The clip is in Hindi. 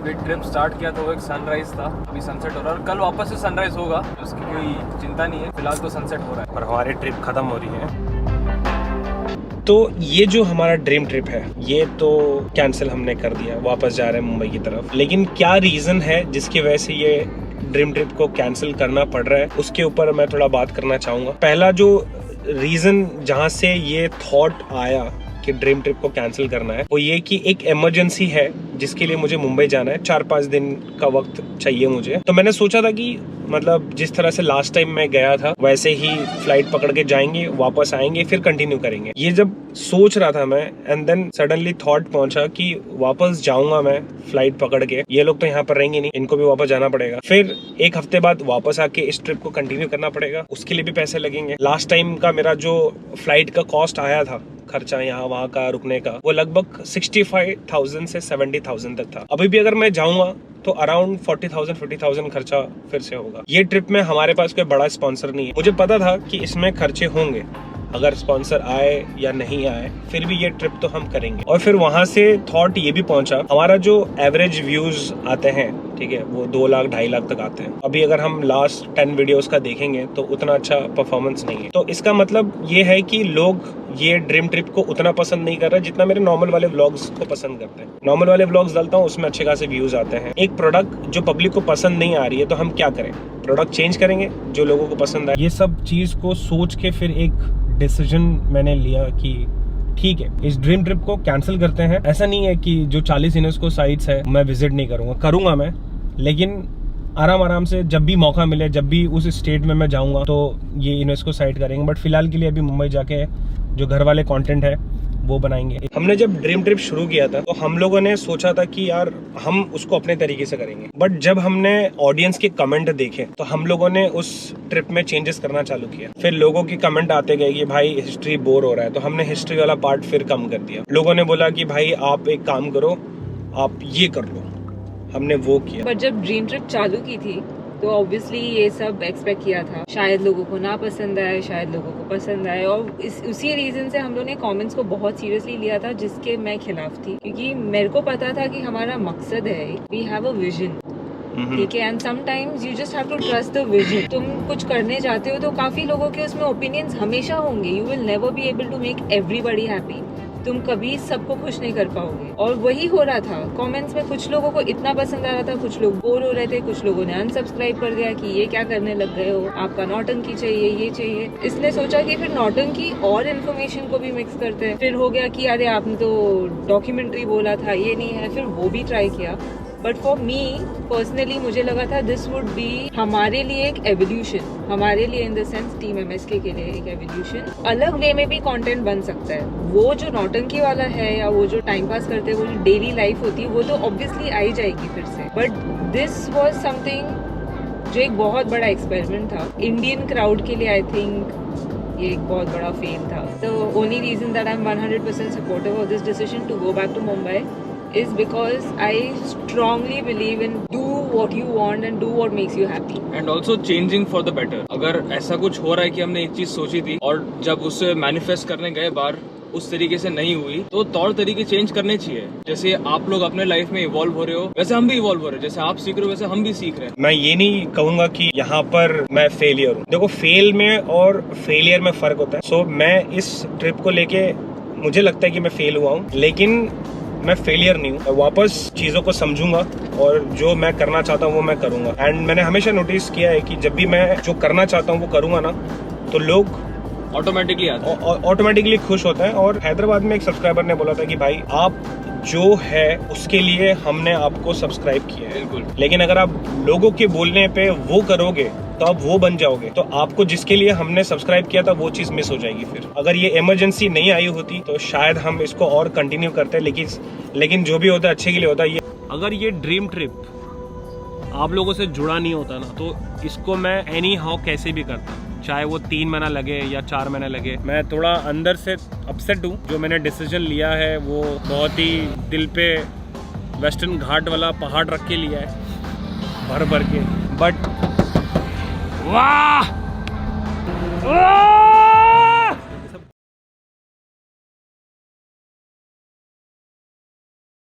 अभी ट्रिप स्टार्ट किया तो वो एक सनराइज था, अभी सनसेट हो रहा है और कल वापस से सनराइज होगा, उसकी कोई चिंता नहीं है। फिलहाल तो सनसेट हो रहा है और हमारी ट्रिप खत्म हो रही है। तो ये जो हमारा ड्रीम ट्रिप है ये तो कैंसिल हमने कर दिया, वापस जा रहे हैं मुंबई की तरफ। लेकिन क्या रीजन है जिसकी वजह से ये ड्रीम ट्रिप को कैंसिल करना पड़ रहा है, उसके ऊपर मैं थोड़ा बात करना चाहूंगा। पहला जो रीजन जहां से ये थॉट आया कि ड्रीम ट्रिप को कैंसिल करना है, वो ये कि एक इमरजेंसी है जिसके लिए मुझे मुंबई जाना है। 4-5 दिन का वक्त चाहिए मुझे। तो मैंने सोचा था कि मतलब जिस तरह से लास्ट टाइम मैं गया था वैसे ही फ्लाइट पकड़ के जाएंगे, वापस आएंगे, फिर कंटिन्यू करेंगे। ये जब सोच रहा था मैं, एंड देन सडनली थॉट पहुंचा कि वापस जाऊंगा मैं फ्लाइट पकड़ के, ये लोग तो यहाँ पर रहेंगे नहीं, इनको भी वापस जाना पड़ेगा। फिर एक हफ्ते बाद वापस आके इस ट्रिप को कंटिन्यू करना पड़ेगा, उसके लिए भी पैसे लगेंगे। लास्ट टाइम का मेरा जो फ्लाइट का कॉस्ट आया था, खर्चा यहाँ वहाँ का रुकने का, वो लगभग 65,000 से 70,000 तक था। अभी भी अगर मैं जाऊंगा तो अराउंड 40,000-50,000 खर्चा फिर से होगा। ये ट्रिप में हमारे पास कोई बड़ा स्पॉन्सर नहीं है। मुझे पता था कि इसमें खर्चे होंगे, अगर स्पॉन्सर आए या नहीं आए, फिर भी ये ट्रिप तो हम करेंगे। और फिर वहां से थॉट ये भी पहुंचा, हमारा जो एवरेज व्यूज आते हैं, ठीक है, वो 2 लाख 2.5 लाख तक आते हैं। अभी अगर हम लास्ट 10 वीडियोस का देखेंगे तो उतना अच्छा परफॉर्मेंस नहीं है। तो इसका मतलब ये है कि लोग ये ड्रीम ट्रिप को उतना पसंद नहीं कर रहे जितना मेरे नॉर्मल वाले व्लॉग्स को पसंद करते हैं। नॉर्मल वाले व्लॉग्स डालता हूँ, उसमें अच्छे खासे व्यूज आते हैं। एक प्रोडक्ट जो पब्लिक को पसंद नहीं आ रही है तो हम क्या करें, प्रोडक्ट चेंज करेंगे जो लोगों को पसंद आए। ये सब चीज को सोच के फिर एक डिसीजन मैंने लिया कि ठीक है, इस ड्रीम ट्रिप को कैंसिल करते हैं। ऐसा नहीं है कि जो 40 यूनेस्को साइट्स है मैं विजिट नहीं करूंगा मैं, लेकिन आराम से जब भी मौका मिले, जब भी उस स्टेट में मैं जाऊंगा तो ये यूनेस्को साइट करेंगे। बट फिलहाल के लिए अभी मुंबई जाके जो घर वाले कंटेंट है वो बनाएंगे। हमने जब ड्रीम ट्रिप शुरू किया था तो हम लोगों ने सोचा था कि यार हम उसको अपने तरीके से करेंगे। बट जब हमने ऑडियंस के कमेंट देखे तो हम लोगों ने उस ट्रिप में चेंजेस करना चालू किया। फिर लोगों के कमेंट आते गए कि भाई हिस्ट्री बोर हो रहा है, तो हमने हिस्ट्री वाला पार्ट फिर कम कर दिया। लोगों ने बोला कि भाई आप एक काम करो, आप ये कर लो, हमने वो किया। पर जब ड्रीम ट्रिप चालू की थी तो ऑब्वियसली ये सब एक्सपेक्ट किया था, शायद लोगों को ना पसंद आए, शायद लोगों को पसंद आए। और उसी रीजन से हम लोग ने कमेंट्स को बहुत सीरियसली लिया था, जिसके मैं खिलाफ थी, क्योंकि मेरे को पता था कि हमारा मकसद है, वी हैव अ विजन, ठीक है, and sometimes you just have to trust the vision. तुम कुछ करने जाते हो तो काफी लोगों के उसमें ओपिनियंस हमेशा होंगे, you will never be able to make everybody happy. तुम कभी सबको खुश नहीं कर पाओगे। और वही हो रहा था कमेंट्स में, कुछ लोगों को इतना पसंद आ रहा था, कुछ लोग बोर हो रहे थे, कुछ लोगों ने अनसब्सक्राइब कर दिया कि ये क्या करने लग गए हो, आपका नौटंकी चाहिए, ये चाहिए। इसने सोचा कि फिर नौटंकी और इन्फॉर्मेशन को भी मिक्स करते हैं। फिर हो गया कि अरे आपने तो डॉक्यूमेंट्री बोला था, ये नहीं है, फिर वो भी ट्राई किया। बट फॉर मी पर्सनली मुझे लगा था दिस वुड बी हमारे लिए एक एवोल्यूशन, हमारे लिए in the sense team MSK के लिए एक एवोल्यूशन। अलग वे में भी कंटेंट बन सकता है। वो जो नौटंकी वाला है या वो जो टाइम पास करते हैं, वो जो डेली लाइफ होती है, वो तो ऑब्वियसली आई जाएगी फिर से। बट दिस वाज समथिंग जो एक बहुत बड़ा एक्सपेरिमेंट था इंडियन क्राउड के लिए। आई थिंक ये एक बहुत बड़ा फेल था। तो only reason that I am 100% supportive of this decision to go back to Mumbai is because I strongly believe in do what you want and do what makes you happy. and also changing for the better. अगर ऐसा कुछ हो रहा है कि हमने एक चीज सोची थी और जब उसे मैनिफेस्ट करने गए बार उस तरीके से नहीं हुई, तो तौर तरीके चेंज करने चाहिए। जैसे आप लोग अपने लाइफ में इवॉल्व हो रहे हो, वैसे हम भी इवॉल्व हो रहे हैं। जैसे आप सीख रहे हो वैसे हम भी सीख रहे हैं। मैं ये नहीं कहूंगा कि यहाँ पर मैं फेलियर हूँ। देखो, फेल में और फेलियर में फर्क होता है। सो मैं इस ट्रिप को लेके मुझे लगता है कि मैं फेल हुआ हूँ, लेकिन मैं फेलियर नहीं हूँ। वापस चीजों को समझूंगा और जो मैं करना चाहता हूँ वो मैं करूंगा। एंड मैंने हमेशा नोटिस किया है कि जब भी मैं जो करना चाहता हूँ वो करूंगा ना, तो लोग ऑटोमेटिकली खुश होते हैं। और हैदराबाद में एक सब्सक्राइबर ने बोला था कि भाई आप जो है उसके लिए हमने आपको सब्सक्राइब किया है, बिल्कुल, लेकिन अगर आप लोगों के बोलने पे वो करोगे तो आप वो बन जाओगे। तो आपको जिसके लिए हमने सब्सक्राइब किया था वो चीज मिस हो जाएगी। फिर अगर ये इमरजेंसी नहीं आई होती तो शायद हम इसको और कंटिन्यू करते, लेकिन जो भी होता है अच्छे के लिए होता है। अगर ये ड्रीम ट्रिप आप लोगों से जुड़ा नहीं होता ना, तो इसको मैं एनी हाउ कैसे भी करता, चाहे वो 3 महीना लगे या 4 महीना लगे। मैं थोड़ा अंदर से अपसेट हूँ। जो मैंने डिसीजन लिया है वो बहुत ही दिल पे वेस्टर्न घाट वाला पहाड़ रख के लिया है, भर के। बट वाह